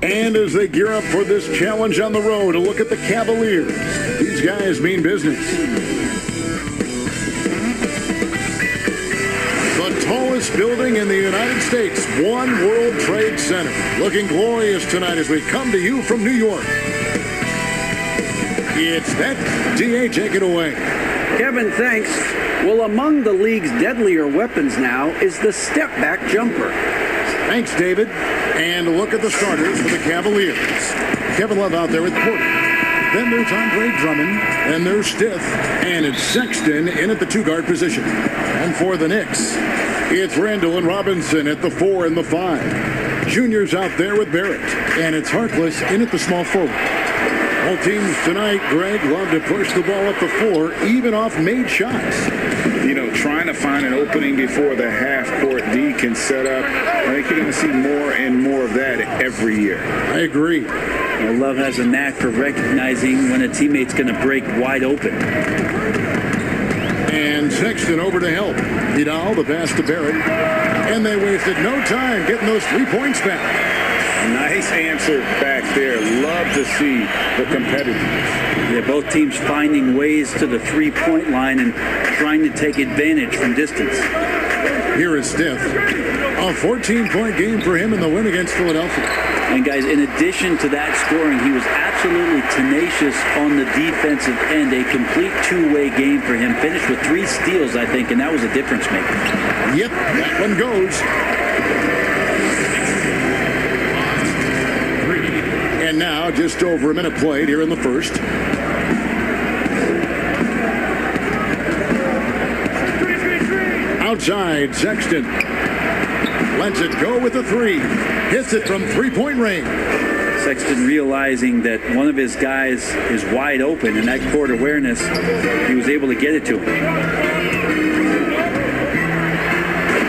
And as they gear up for this challenge on the road, a look at the Cavaliers. These guys mean business. The tallest building in the United States, One World Trade Center. Looking glorious tonight as we come to you from New York. It's that. DA, take it away. Kevin, thanks. Well, among the league's deadlier weapons now is the step-back jumper. Thanks, David. And look at the starters for the Cavaliers. Kevin Love out there with Porter. Then there's Andre Drummond. And there's Stith. And it's Sexton in at the two-guard position. And for the Knicks, it's Randall and Robinson at the 4 and the 5. Junior's out there with Barrett. And it's Harkless in at the small forward. All teams tonight, Greg, love to push the ball up the floor, even off made shots. You know, trying to find an opening before the half-court D can set up. I think you're going to see more and more of that every year. I agree. Well, Love has a knack for recognizing when a teammate's going to break wide open. And Sexton over to help. Vidal, the pass to Barrett. And they wasted no time getting those 3 points back. Nice answer back there. Love to see the competitiveness. Yeah, both teams finding ways to the three-point line and trying to take advantage from distance. Here is Stith. A 14-point game for him in the win against Philadelphia. And guys, in addition to that scoring, he was absolutely tenacious on the defensive end. A complete two-way game for him. Finished with 3 steals, I think, and that was a difference maker. Yep, that one goes. And now, just over a minute played here in the first. Outside, Sexton. Lets it go with the 3. Hits it from three-point range. Sexton realizing that one of his guys is wide open, and that court awareness, he was able to get it to him.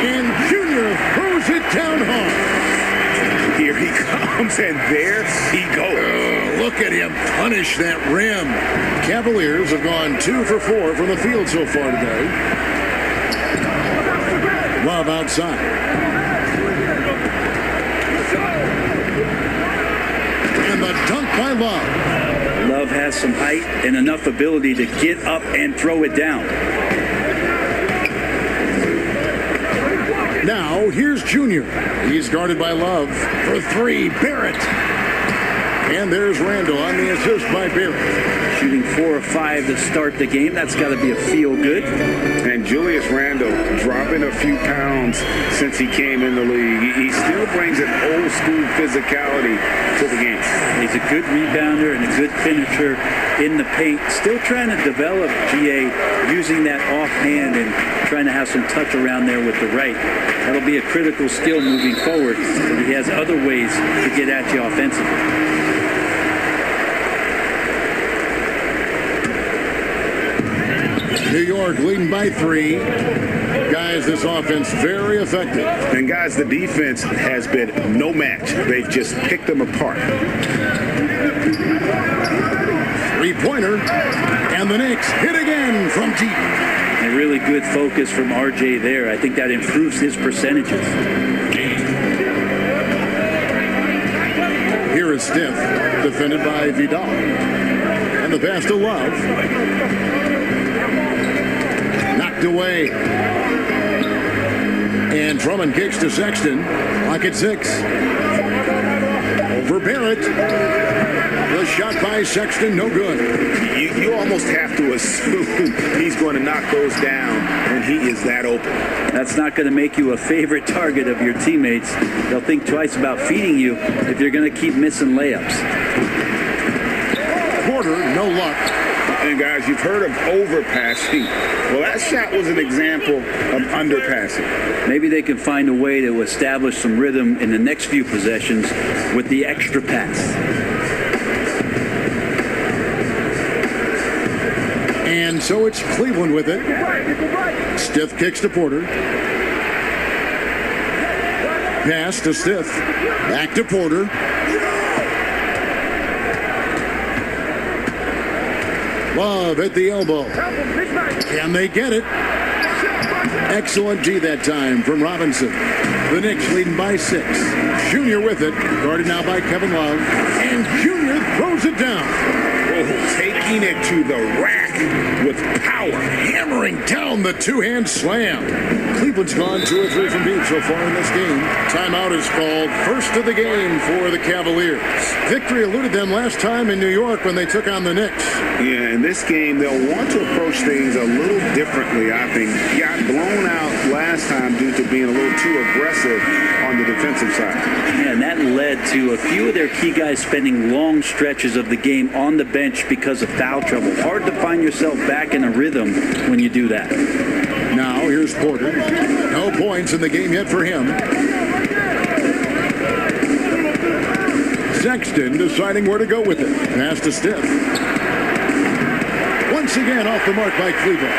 And Junior throws it down hard. Here he comes, and there he goes. Look at him punish that rim. Cavaliers have gone 2 for 4 from the field so far today. Love outside. And the dunk by Love. Love has some height and enough ability to get up and throw it down. Now, here's Junior. He's guarded by Love for 3. Barrett. And there's Randall on the assist by Barrett. Shooting 4 of 5 to start the game. That's got to be a feel-good. And Julius Randle dropping a few pounds since he came in the league. He still brings an old-school physicality to the game. He's a good rebounder and a good finisher in the paint. Still trying to develop, GA, using that offhand and trying to have some touch around there with the right. That'll be a critical skill moving forward. He has other ways to get at you offensively. New York leading by 3. Guys, this offense very effective. And guys, the defense has been no match. They've just picked them apart. Three-pointer. And the Knicks hit again from deep. A really good focus from RJ there. I think that improves his percentages. Here is Stith, defended by Vidal. And the pass to Love. Knocked away. And Drummond kicks to Sexton. Clock at 6. Over Barrett. The shot by Sexton, no good. You almost have to assume he's going to knock those down when he is that open. That's not going to make you a favorite target of your teammates. They'll think twice about feeding you if you're going to keep missing layups. Porter, no luck. And guys, you've heard of overpassing. Well, that shot was an example of underpassing. Maybe they can find a way to establish some rhythm in the next few possessions with the extra pass. And so it's Cleveland with it. Stith kicks to Porter. Pass to Stith. Back to Porter. Love at the elbow. Can they get it? Excellent D that time from Robinson. The Knicks leading by 6. Junior with it, guarded now by Kevin Love. And Junior throws it down. Oh, taking it to the rack with power. Hammering down the two-hand slam. Cleveland's gone 2 or 3 from deep so far in this game. Timeout is called. First of the game for the Cavaliers. Victory eluded them last time in New York when they took on the Knicks. Yeah, in this game, they'll want to approach things a little differently, I think. Got blown out last time due to being a little too aggressive on the defensive side. Yeah, and that led to a few of their key guys spending long stretches of the game on the bench because of foul trouble. Hard to find yourself back in a rhythm when you do that. Now, here's Porter. No points in the game yet for him. Sexton deciding where to go with it. Pass to Stiff. Once again off the mark by Cleveland.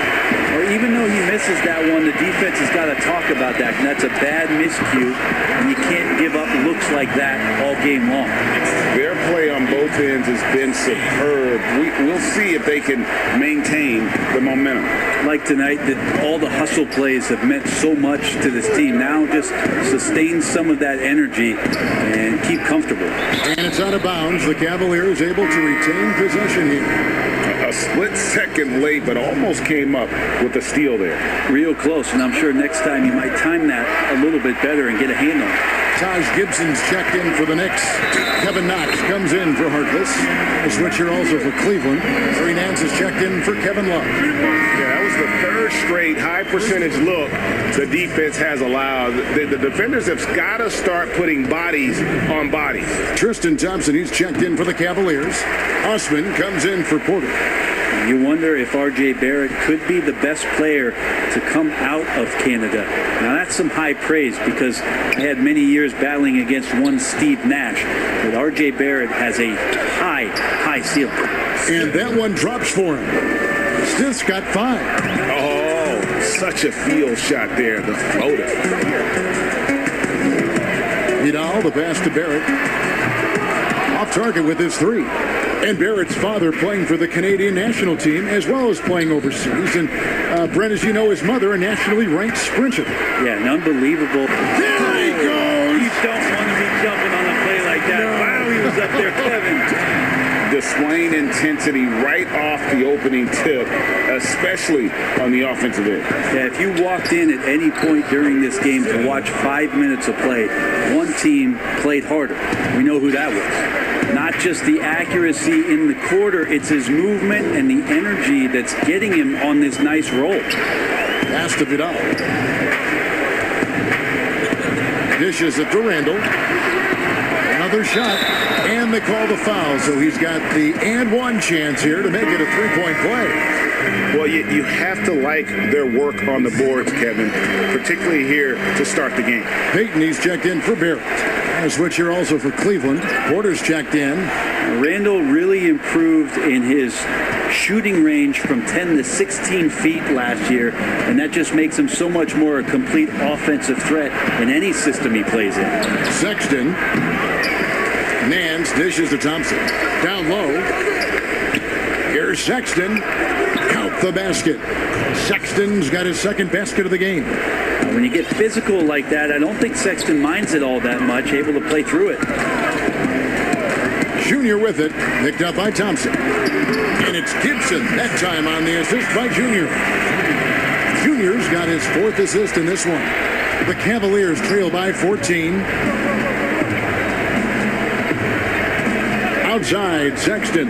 Or even though he misses that one, the defense has got to talk about that. And that's a bad miscue. And you can't give up looks like that all game long. Their play on both ends has been superb. We'll see if they can maintain the momentum. Like tonight, all the hustle plays have meant so much to this team. Now just sustain some of that energy and keep comfortable. And it's out of bounds. The Cavaliers able to retain possession here. A split second late, but almost came up with a steal there. Real close, and I'm sure next time you might time that a little bit better and get a hand on it. Taj Gibson's checked in for the Knicks. Kevin Knox comes in for Harkless. The switcher also for Cleveland. Trey Nance is checked in for Kevin Love. Yeah, that was the third straight high percentage look the defense has allowed. The defenders have got to start putting bodies on bodies. Tristan Thompson, he's checked in for the Cavaliers. Osman comes in for Porter. You wonder if R.J. Barrett could be the best player to come out of Canada. Now that's some high praise because I had many years battling against one Steve Nash, but R.J. Barrett has a high ceiling. And that one drops for him. Stiff's got 5. Oh, such a field shot there, the floater. Vidal, the pass to Barrett. Off target with his 3. And Barrett's father playing for the Canadian national team as well as playing overseas. And Brent, as you know, his mother, a nationally ranked sprinter. Yeah, an unbelievable. There he goes! You don't want to be jumping on a play like that. Wow, he was up there, Kevin. Displaying intensity right off the opening tip, especially on the offensive end. Yeah, if you walked in at any point during this game to watch 5 minutes of play, one team played harder. We know who that was. Not just the accuracy in the quarter, it's his movement and the energy that's getting him on this nice roll. Pass to Vidal. Dishes it to Randall. Another shot, and they call the foul. So he's got the and one chance here to make it a 3-point play. Well, you have to like their work on the boards, Kevin, particularly here to start the game. Payton, he's checked in for Barrett. A switcher also for Cleveland. Porter's checked in. Randall really improved in his shooting range from 10 to 16 feet last year, and that just makes him so much more a complete offensive threat in any system he plays in. Sexton. Nance dishes to Thompson. Down low. Here's Sexton. Count the basket. Sexton's got his second basket of the game. When you get physical like that, I don't think Sexton minds it all that much, able to play through it. Junior with it, picked up by Thompson. And it's Gibson, that time on the assist by Junior. Junior's got his 4th assist in this one. The Cavaliers trail by 14. Outside, Sexton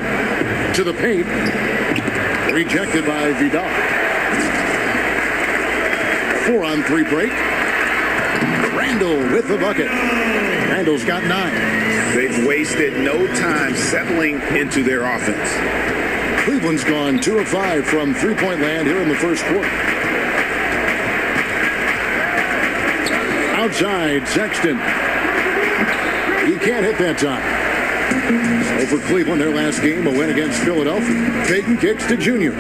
to the paint. Rejected by Vidal. 4-on-3 break. Randall with the bucket. Randall's got 9. They've wasted no time settling into their offense. Cleveland's gone 2 of 5 from three-point land here in the first quarter. Outside, Sexton. He can't hit that time. Over Cleveland, their last game, a win against Philadelphia. Payton kicks to Junior.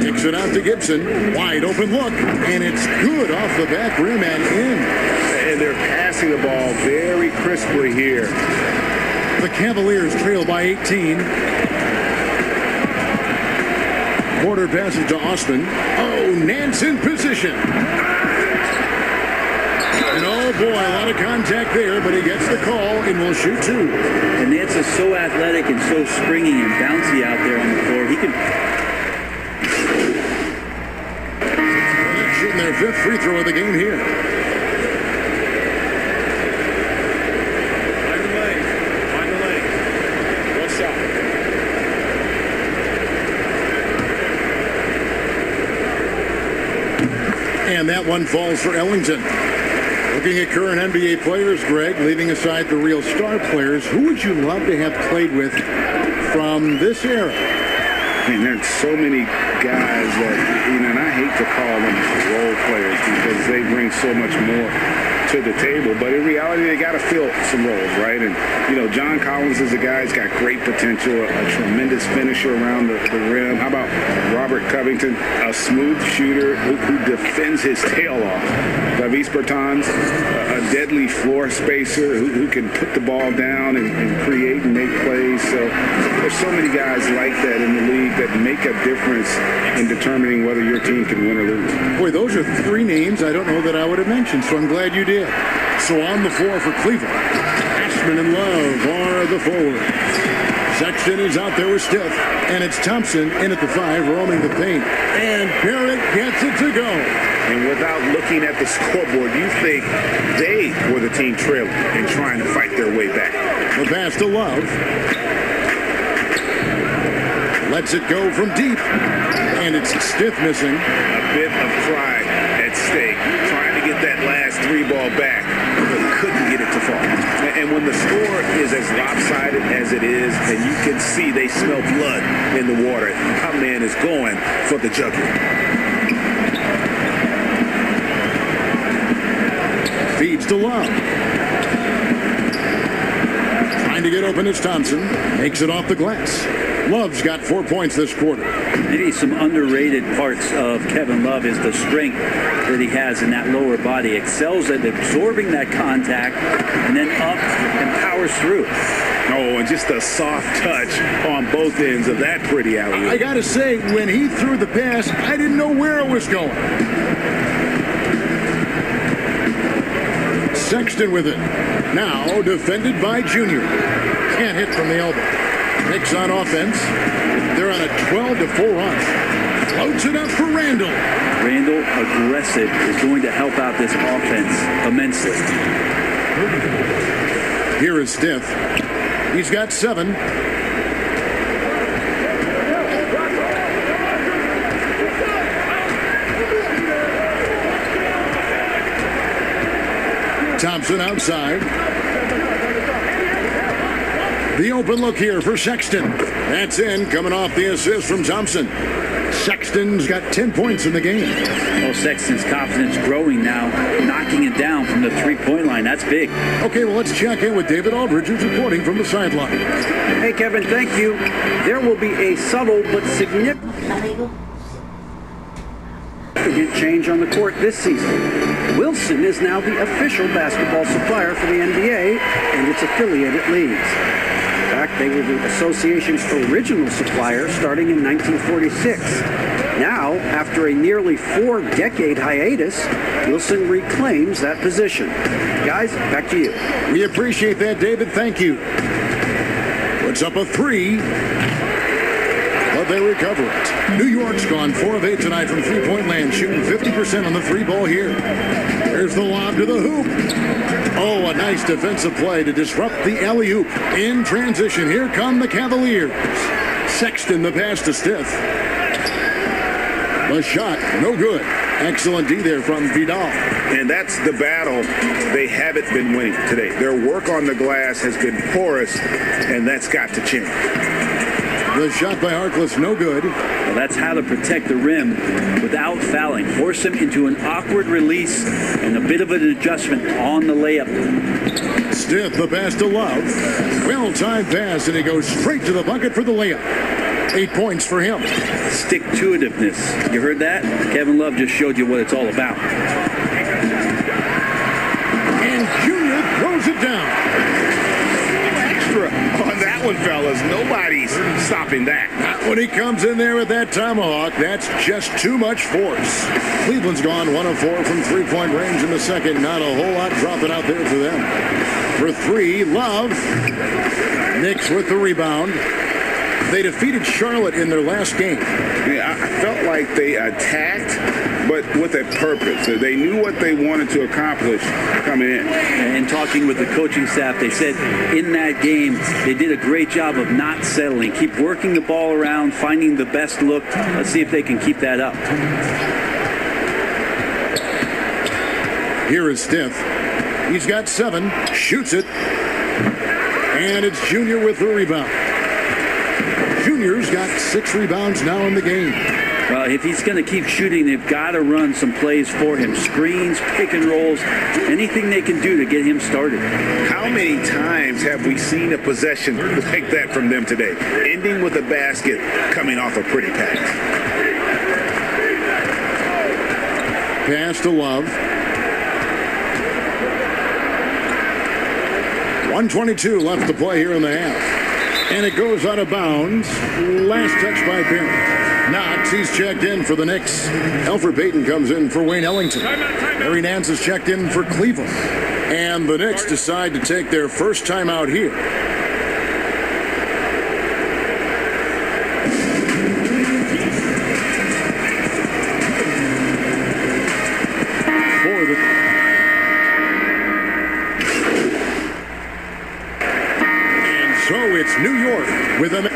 Kicks it out to Gibson. Wide open look, and it's good off the back rim and in. And they're passing the ball very crisply here. The Cavaliers trail by 18. Porter passes to Osman. Oh, Nance in position. And oh boy, a lot of contact there, but he gets the call and will shoot two. And Nance is so athletic and so springy and bouncy out there on the floor. He can. They're shooting their fifth free throw of the game here. Find the lane. One shot. And that one falls for Ellington. Looking at current NBA players, Greg, leaving aside the real star players, who would you love to have played with from this era? And there's so many guys that, and I hate to call them role players because they bring so much more to the table. But in reality, they got to fill some roles, right? And, John Collins is a guy who's got great potential, a tremendous finisher around the rim. How about Robert Covington, a smooth shooter who defends his tail off? Davis Bertans, a deadly floor spacer who can put the ball down and create and make plays. So there's so many guys like that in the league that make a difference in determining whether your team can win or lose. Boy, those are three names I don't know that I would have mentioned, so I'm glad you did. So on the floor for Cleveland, Ashman and Love are the forwards. Sexton is out there with Stiff, and it's Thompson in at the 5, roaming the paint. And Barrett gets it to go. And without looking at the scoreboard, you think they were the team trailing and trying to fight their way back. The pass to Love. Lets it go from deep. And it's Stiff missing. A bit of pride at stake, trying to get that last 3 ball back, but couldn't get it to fall. And when the score is as lopsided as it is, and you can see they smell blood in the water, my man is going for the jugular. Feeds to Love. Trying to get open is Thompson. Makes it off the glass. Love's got 4 points this quarter. Maybe some underrated parts of Kevin Love is the strength that he has in that lower body. Excels at absorbing that contact and then up and powers through. Oh, and just a soft touch on both ends of that pretty alley. I got to say, when he threw the pass, I didn't know where it was going. Sexton with it. Now defended by Junior. Can't hit from the elbow. Knicks on offense. They're on a 12-4 run. Floats it up for Randall. Randall, aggressive, is going to help out this offense immensely. Here is Stiff. He's got 7. Thompson outside. The open look here for Sexton. That's in, coming off the assist from Thompson. Sexton's got 10 points in the game. Oh, Sexton's confidence growing now, knocking it down from the three-point line. That's big. Okay, well, let's check in with David Aldridge, who's reporting from the sideline. Hey, Kevin, thank you. There will be a subtle but significant change on the court this season. Wilson is now the official basketball supplier for the NBA and its affiliated leagues. In fact, they were the association's original supplier starting in 1946. Now, after a nearly 4-decade hiatus, Wilson reclaims that position. Guys, back to you. We appreciate that, David. Thank you. Puts up a 3. But they recover it. New York's gone 4 of 8 tonight from three-point land, shooting 50% on the 3-ball here. There's the lob to the hoop. Oh, a nice defensive play to disrupt the alley-oop. In transition, here come the Cavaliers. Sexton, the pass to Stiff. The shot, no good. Excellent D there from Vidal. And that's the battle they haven't been winning today. Their work on the glass has been porous, and that's got to change. The shot by Harkless, no good. Well, that's how to protect the rim without fouling. Force him into an awkward release and a bit of an adjustment on the layup. Stiff, the pass to Love. Well-timed pass, and he goes straight to the bucket for the layup. 8 points for him. Stick-to-itiveness. You heard that? Kevin Love just showed you what it's all about. And Junior throws it down. Extra on that one fellas. Nobody's stopping that. When he comes in there with that tomahawk, that's just too much force. Cleveland's gone 1 of 4 from three-point range in the second. Not a whole lot dropping out there for them. For three, Love. Knicks with the rebound. They defeated Charlotte in their last game. Yeah, I felt like they attacked, but with a purpose. So they knew what they wanted to accomplish coming in. And talking with the coaching staff, they said in that game they did a great job of not settling. Keep working the ball around, finding the best look. Let's see if they can keep that up. Here is Stith. He's got 7, shoots it, and it's Junior with the rebound. Junior's got 6 rebounds now in the game. Well, if he's going to keep shooting, they've got to run some plays for him. Screens, pick and rolls, anything they can do to get him started. How many times have we seen a possession like that from them today? Ending with a basket, coming off a pretty pass. Pass to Love. 1:22 left to play here in the half. And it goes out of bounds. Last touch by Barrett. Knox, he's checked in for the Knicks. Alfred Payton comes in for Wayne Ellington. Larry Nance is checked in for Cleveland. And the Knicks decide to take their first time out here. So it's New York with them.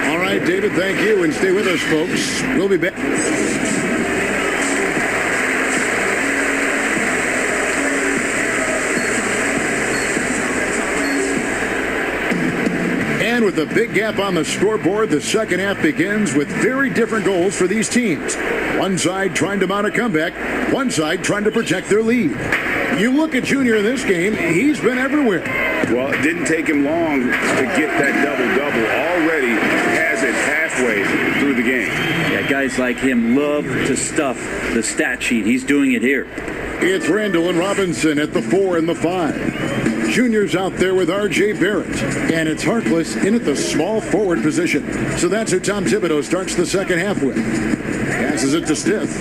All right, David, thank you. And stay with us, folks. We'll be back. And with a big gap on the scoreboard, the second half begins with very different goals for these teams. One side trying to mount a comeback, one side trying to protect their lead. You look at Junior in this game, he's been everywhere. Well, it didn't take him long to get that double-double. Already has it halfway through the game. Yeah, guys like him love to stuff the stat sheet. He's doing it here. It's Randall and Robinson at the 4 and the 5. Junior's out there with R.J. Barrett. And it's Harkless in at the small forward position. So that's who Tom Thibodeau starts the second half with. Passes it to Stith.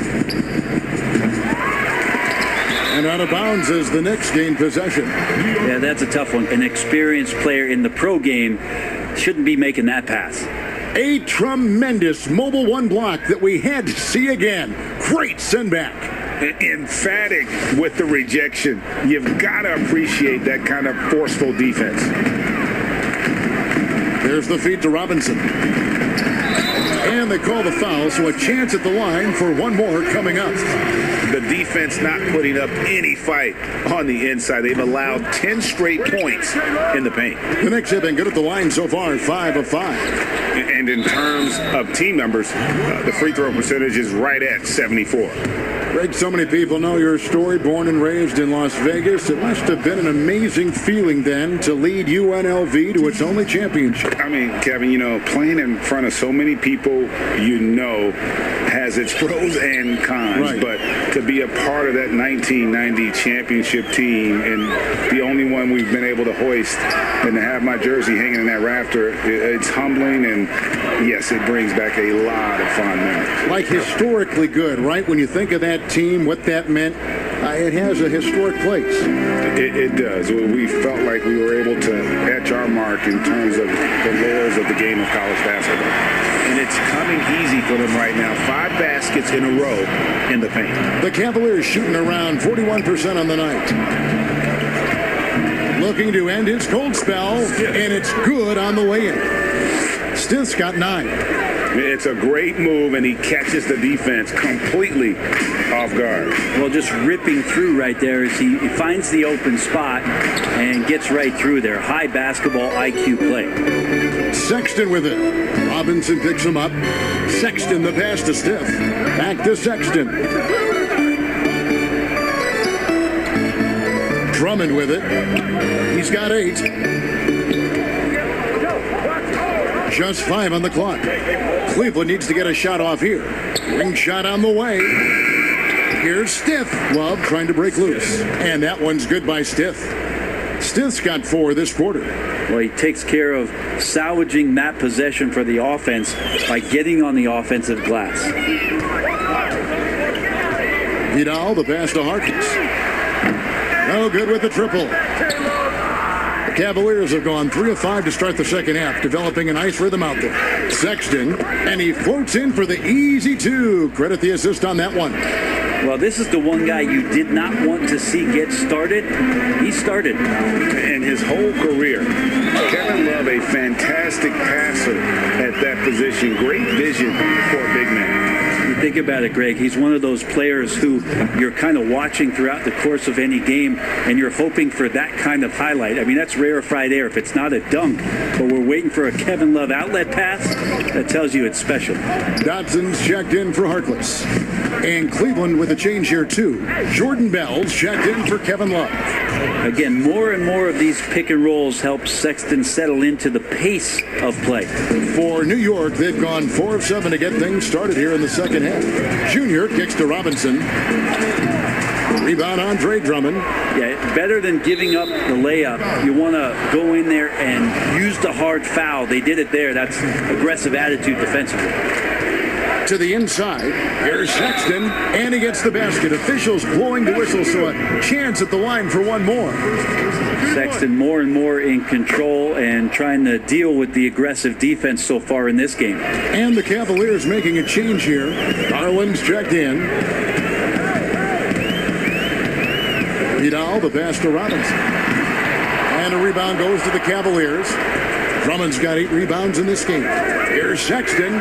And out of bounds as the Knicks gain possession. Yeah, that's a tough one. An experienced player in the pro game shouldn't be making that pass. A tremendous mobile one block that we had to see again. Great send back. Emphatic with the rejection. You've got to appreciate that kind of forceful defense. There's the feed to Robinson. And they call the foul, so a chance at the line for one more coming up. The defense not putting up any fight on the inside. They've allowed 10 straight points in the paint. The Knicks have been good at the line so far, 5 of 5. And in terms of team numbers, the free throw percentage is right at 74. Greg, so many people know your story. Born and raised in Las Vegas, it must have been an amazing feeling then to lead UNLV to its only championship. I mean, Kevin, you know, playing in front of so many people you know has its pros and cons. Right. But to be a part of that 1990 championship team and the only one we've been able to hoist and to have my jersey hanging in that rafter, it's humbling, and yes, it brings back a lot of fond memories. Like historically good, right? When you think of that team, what that meant, it has a historic place. It does. We felt like we were able to etch our mark in terms of the laurels of the game of college basketball. And it's coming easy for them right now. 5 baskets in a row in the paint. The Cavaliers shooting around 41% on the night. Looking to end his cold spell, and it's good on the way in. Stith's got 9. It's a great move, and he catches the defense completely off guard. Well, just ripping through right there as he finds the open spot and gets right through there. High basketball IQ play. Sexton with it. Robinson picks him up. Sexton the pass to Stith. Back to Sexton. Drummond with it. He's got 8. Just 5 on the clock. Cleveland needs to get a shot off here. Ring shot on the way. Here's Stith. Love trying to break loose. And that one's good by Stith. Stith's got 4 this quarter. Well, he takes care of salvaging that possession for the offense by getting on the offensive glass. Vidal, the pass to Harkins. No good with the triple. The Cavaliers have gone 3 of 5 to start the second half, developing a nice rhythm out there. Sexton, and he floats in for the easy 2. Credit the assist on that one. Well, this is the one guy you did not want to see get started. He started. And his whole career, Kevin Love, a fantastic passer at that position. Great vision for a big man. You think about it, Greg, he's one of those players who you're kind of watching throughout the course of any game, and you're hoping for that kind of highlight. I mean, that's rarefied air if it's not a dunk, but we're waiting for a Kevin Love outlet pass. That tells you it's special. Dodson's checked in for Harkless. And Cleveland with a change here, too. Jordan Bell's checked in for Kevin Love. Again, more and more of these pick and rolls help Sexton settle into the pace of play. For New York, they've gone 4 of 7 to get things started here in the second half. Junior kicks to Robinson. Rebound Andre Drummond. Yeah, better than giving up the layup. You want to go in there and use the hard foul. They did it there. That's aggressive attitude defensively. To the inside, here's Sexton, and he gets the basket. Officials blowing the whistle, so a chance at the line for one more. Sexton more and more in control and trying to deal with the aggressive defense so far in this game. And the Cavaliers making a change here. Garland's checked in. Vidal, the pass to Robinson. And a rebound goes to the Cavaliers. Drummond's got 8 rebounds in this game. Here's Sexton.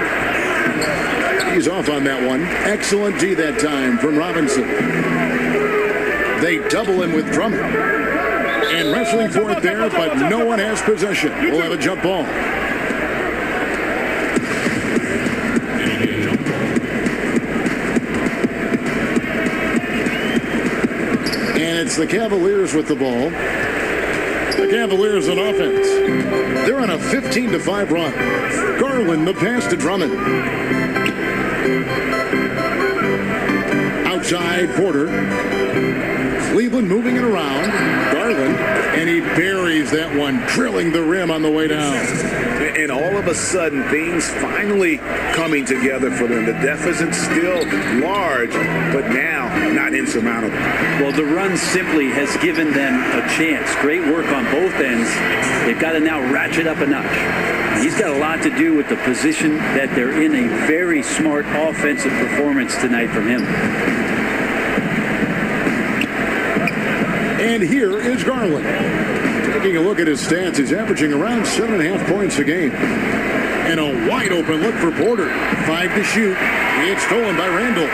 He's off on that one. Excellent D that time from Robinson. They double him with Drummond. And wrestling for it there, but no one has possession. We'll have a jump ball. And it's the Cavaliers with the ball. The Cavaliers on offense. They're on a 15-5 run. Garland, the pass to Drummond. Outside, Porter. Cleveland moving it around. Garland, and he buries that one, drilling the rim on the way down. And all of a sudden, things finally coming together for them. The deficit's still large, but now not insurmountable. Well, the run simply has given them a chance. Great work on both ends. They've got to now ratchet up a notch. He's got a lot to do with the position that they're in. A very smart offensive performance tonight from him. And here is Garland. Taking a look at his stats, he's averaging around 7.5 points a game. And a wide open look for Porter. 5 to shoot. It's stolen by Randall.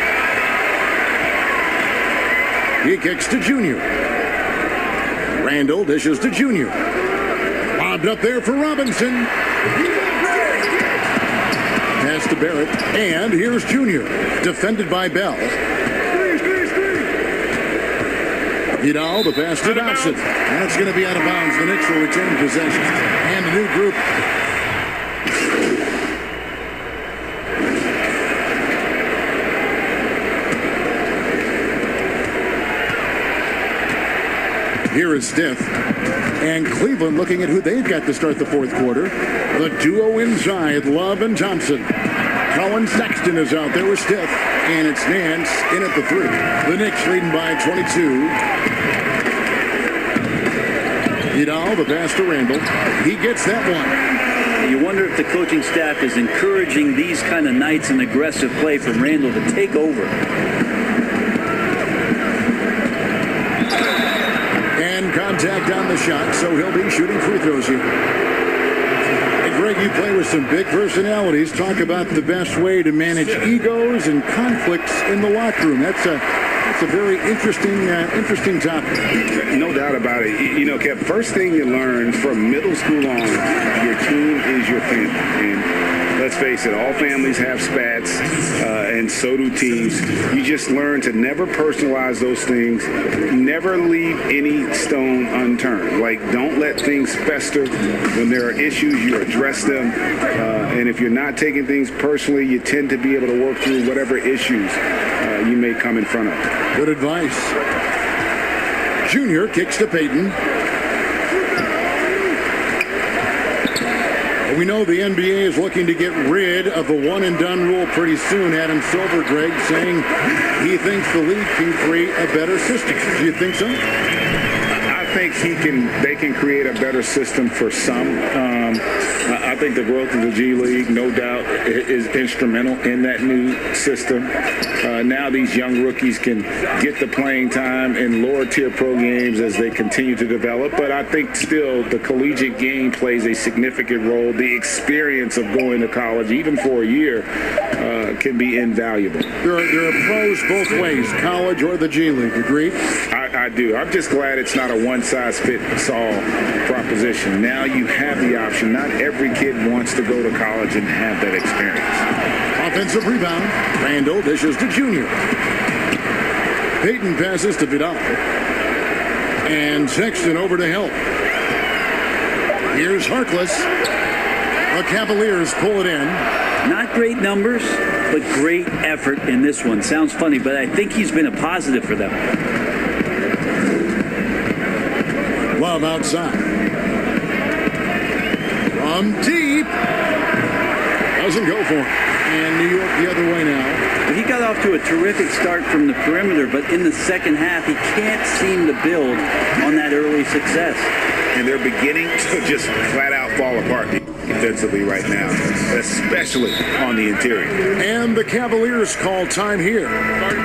He kicks to Junior. Randall dishes to Junior. Lobbed up there for Robinson. Pass to Barrett. And here's Junior. Defended by Bell. Vidal, the pass to Dodson. That's going to be out of bounds. The Knicks will retain possession. And a new group. Here is Stith. And Cleveland looking at who they've got to start the fourth quarter. The duo inside, Love and Thompson. Colin Sexton is out there with Stith. And it's Nance in at the 3. The Knicks leading by 22. Vidal, the pass to Randall. He gets that one. You wonder if the coaching staff is encouraging these kind of nights and aggressive play from Randall to take over. And contact on the shot, so he'll be shooting free throws here. And Greg, you play with some big personalities. Talk about the best way to manage egos and conflicts in the locker room. That's a very interesting topic. No doubt about it. You know, Kev, first thing you learn from middle school on, your team is your family. And let's face it, all families have spats, and so do teams. You just learn to never personalize those things. Never leave any stone unturned. Like, don't let things fester. When there are issues, you address them. And if you're not taking things personally, you tend to be able to work through whatever issues you may come in front of. Good advice. Junior kicks to Payton. We know the NBA is looking to get rid of the one-and-done rule pretty soon. Adam Silver, Greg, saying he thinks the league can create a better system. Do you think so? I think they can create a better system for some. I think the growth of the G League, no doubt, is instrumental in that new system. Now these young rookies can get the playing time in lower-tier pro games as they continue to develop. But I think still the collegiate game plays a significant role. The experience of going to college, even for a year, can be invaluable. There are pros both ways, college or the G League. Agree? I do. I'm just glad it's not a one-size-fits-all proposition. Now you have the option. Not every kid wants to go to college and have that experience. Offensive rebound. Randall dishes to Junior. Peyton passes to Vidal. And Sexton over to help. Here's Harkless. The Cavaliers pull it in. Not great numbers, but great effort in this one. Sounds funny, but I think he's been a positive for them. Love outside. From deep. Doesn't go for him. And New York the other way now. He got off to a terrific start from the perimeter, but in the second half, he can't seem to build on that early success. And they're beginning to just flat out fall apart defensively right now, especially on the interior. And the Cavaliers call time here.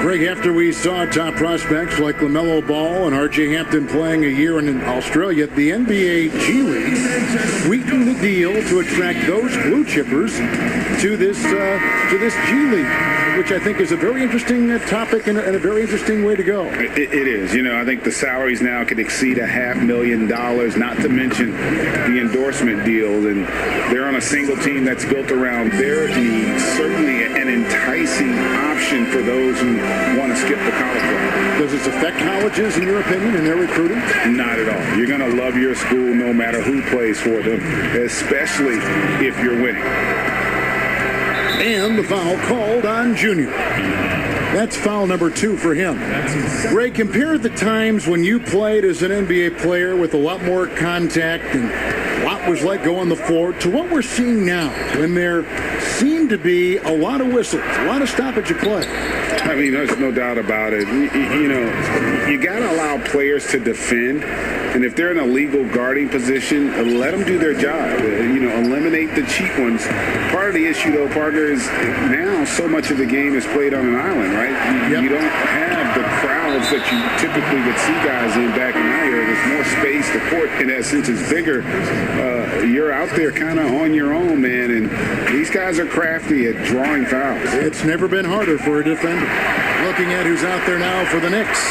Greg, after we saw top prospects like LaMelo Ball and R.J. Hampton playing a year in Australia, the NBA G League sweetened the deal to attract those blue chippers to this G League, which I think is a very interesting topic and a very interesting way to go. It is. You know, I think the salaries now could exceed $500,000, not to mention the endorsement deals, and they're on a single team that's built around their needs. Certainly an enticing option for those who want to skip the college level. Does this affect colleges, in your opinion, in their recruiting? Not at all. You're going to love your school no matter who plays for them, especially if you're winning. And the foul called on Junior. That's foul number 2 for him. Ray, compare the times when you played as an NBA player with a lot more contact and what was like going the floor to what we're seeing now when there seem to be a lot of whistles, a lot of stoppage of play. I mean, there's no doubt about it. You know, you got to allow players to defend. And if they're in a legal guarding position, let them do their job. You know, eliminate the cheap ones. Part of the issue, though, partner, is now so much of the game is played on an island, right? You don't have the crowds that you typically would see guys in back in our era. There's more space. The court, in essence, is bigger. You're out there kind of on your own, man. And these guys are crafty at drawing fouls. It's never been harder for a defender. Looking at who's out there now for the Knicks.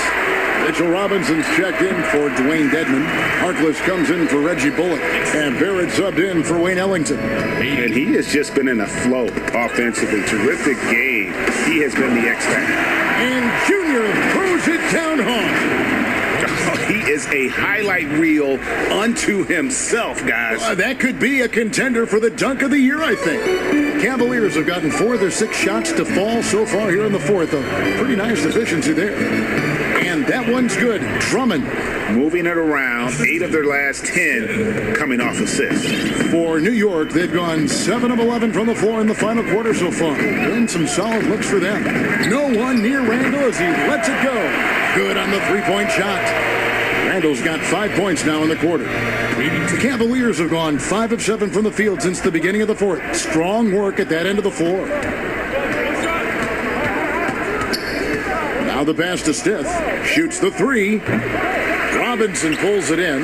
Mitchell Robinson's checked in for Dwayne Dedman. Harkless comes in for Reggie Bullock. And Barrett subbed in for Wayne Ellington. And he has just been in a flow offensively. Terrific game. He has been the X factor. And Junior throws it down hard. He is a highlight reel unto himself, guys. That could be a contender for the dunk of the year, I think. Cavaliers have gotten 4 of their 6 shots to fall so far here in the fourth. A pretty nice efficiency there. And that one's good. Drummond. Moving it around. 8 of their last 10 coming off assists. For New York, they've gone 7 of 11 from the floor in the final quarter so far. And some solid looks for them. No one near Randall as he lets it go. Good on the three-point shot. Randall's got 5 points now in the quarter. The Cavaliers have gone 5 of 7 from the field since the beginning of the fourth. Strong work at that end of the floor. Now the pass to Stith. Shoots the 3. Robinson pulls it in.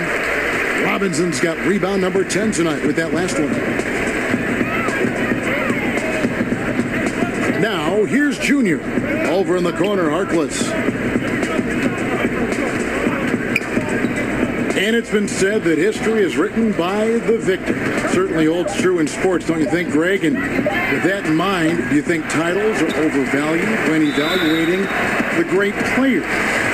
Robinson's got rebound number 10 tonight with that last one. Now here's Junior. Over in the corner, Harkless. And it's been said that history is written by the victor. Certainly holds true in sports, don't you think, Greg? And with that in mind, do you think titles are overvalued when evaluating the great players,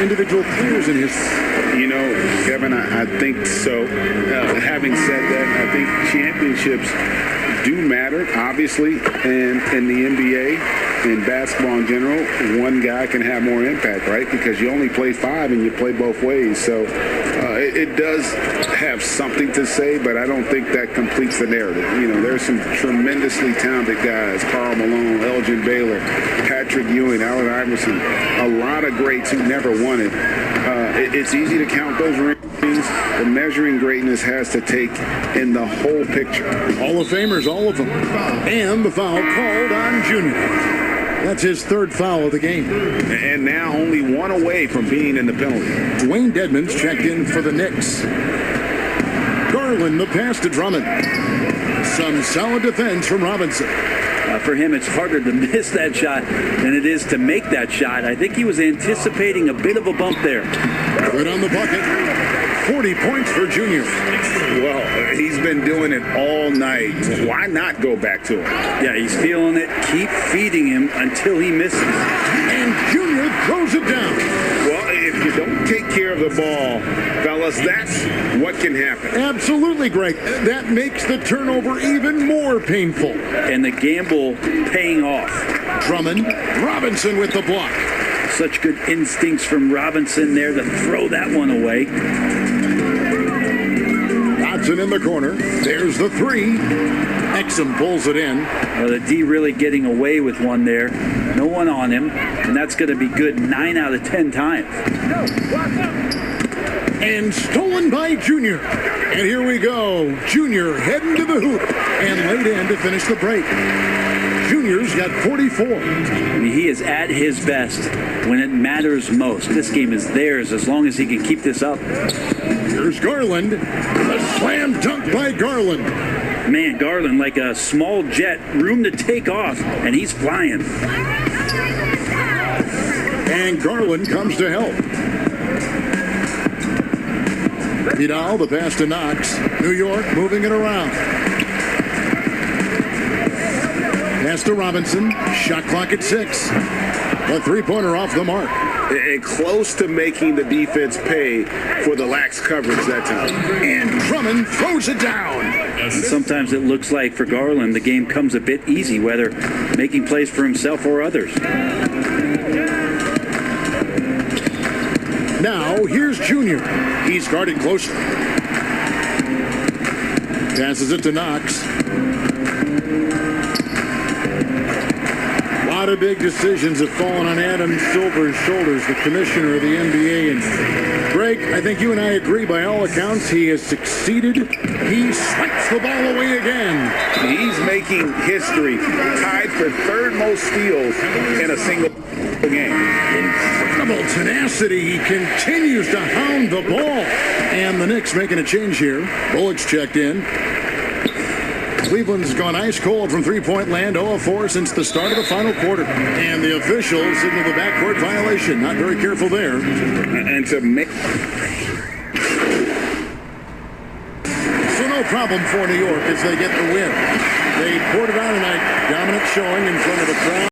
individual players in history? You know, Kevin, I think so. Having said that, I think championships do matter, obviously, in the NBA. in basketball in general, one guy can have more impact, right? Because you only play 5 and you play both ways. So it does have something to say, but I don't think that completes the narrative. You know, there's some tremendously talented guys, Karl Malone, Elgin Baylor, Patrick Ewing, Allen Iverson, a lot of greats who never won it. It's easy to count those rings. The measuring greatness has to take in the whole picture. Hall of Famers, all of them. And the foul called on Junior. That's his 3rd foul of the game. And now only 1 away from being in the penalty. Dwayne Dedmon's checked in for the Knicks. Garland, the pass to Drummond. Some solid defense from Robinson. For him, it's harder to miss that shot than it is to make that shot. I think he was anticipating a bit of a bump there. Good on the bucket. 40 points for Junior. Well, he's been doing it all night. Why not go back to him? Yeah, he's feeling it. Keep feeding him until he misses. And Junior throws it down. Well, if you don't take care of the ball, fellas, that's what can happen. Absolutely, Greg. That makes the turnover even more painful. And the gamble paying off. Drummond, Robinson with the block. Such good instincts from Robinson there to throw that one away. Dotson in the corner. There's the 3. Exum pulls it in. Well, the D really getting away with one there. No one on him. And that's going to be good 9 out of 10 times. And stolen by Junior. And here we go. Junior heading to the hoop and laid in to finish the break. Junior's got 44. I mean, he is at his best when it matters most. This game is theirs as long as he can keep this up. Here's Garland. A slam dunk by Garland. Man, Garland like a small jet, room to take off, and he's flying. And Garland comes to help. Vidal, the pass to Knox. New York moving it around. Pass to Robinson. Shot clock at 6. A 3-pointer off the mark. And close to making the defense pay for the lax coverage that time. And Drummond throws it down. And sometimes it looks like for Garland the game comes a bit easy, whether making plays for himself or others. Now here's Junior. He's guarded closely. Passes it to Knox. A lot of big decisions have fallen on Adam Silver's shoulders, the commissioner of the NBA. And Greg, I think you and I agree by all accounts he has succeeded. He swipes the ball away again. He's making history, tied for 3rd most steals in a single game. Incredible tenacity. He continues to hound the ball. And the Knicks making a change here. Bullock's checked in. Cleveland's gone ice cold from 3-point land, 0 of 4 since the start of the final quarter. And the officials signal the backcourt violation. Not very careful there. And to make... So no problem for New York as they get the win. They poured it on tonight. Dominant showing in front of a crowd.